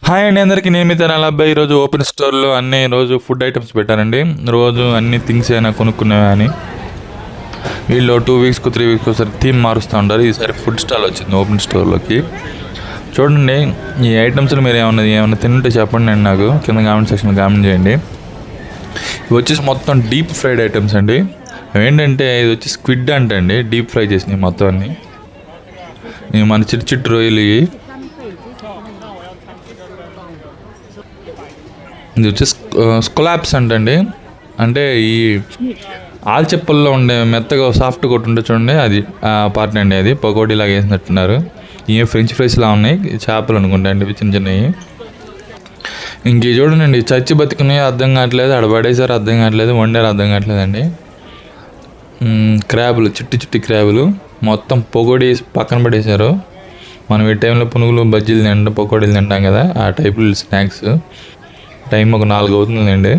Hi అండి అందరికీ, నేను మీ తరాల అబ్బాయి. ఈరోజు ఓపెన్ స్టోర్లో అన్ని రోజు ఫుడ్ ఐటమ్స్ పెట్టారండి. రోజు అన్ని థింగ్స్ అయినా కొనుక్కునేవా అని. వీళ్ళు 2 వీక్స్కు 3 వీక్స్కి ఒకసారి థీమ్ మారుస్తూ ఉంటారు. ఈసారి ఫుడ్ స్టాల్ వచ్చింది ఓపెన్ స్టోర్లోకి. చూడండి, ఈ ఐటమ్స్లో మీరు ఏమన్నా తింటే చెప్పండి అండి, నాకు కింద కామెంట్ సెక్షన్లో కామెంట్ చేయండి. ఇవి వచ్చేసి మొత్తం డీప్ ఫ్రైడ్ ఐటమ్స్ అండి. ఏంటంటే ఇది వచ్చి స్క్విడ్ అంటండి, డీప్ ఫ్రై చేసినాయి మొత్తం అన్ని. మన చిట్టు రొయ్యలు. ఇది వచ్చి స్కొలాప్స్ అంటండి, అంటే ఈ ఆల్చెప్పల్లో ఉండే మెత్తగా సాఫ్ట్ కొట్టు ఉంటే చూడండి, అది పార్ట్ అండి. అది పకోడీ లాగా వేసినట్టున్నారు. ఇవి ఫ్రెంచ్ ఫ్రైస్లా ఉన్నాయి, చేపలు అనుకుంటా అండి, ఇవి చిన్న చిన్నవి. ఇంక చూడండి, చచ్చి బతికున్నాయి అర్థం కావట్లేదు, అడబడేసారు అర్థం కావట్లేదు, వండారు అర్థం కావట్లేదండి. క్రాబులు, చిట్టి క్రాబులు మొత్తం పకోడీ పక్కన పడేశారు. మనం ఈ టైంలో పునుగులు బజ్జీలు తింటాం, పకోడీలు తింటాం కదా, ఆ టైపులు స్నాక్స్. టైం ఒక 4 అవుతుందండి.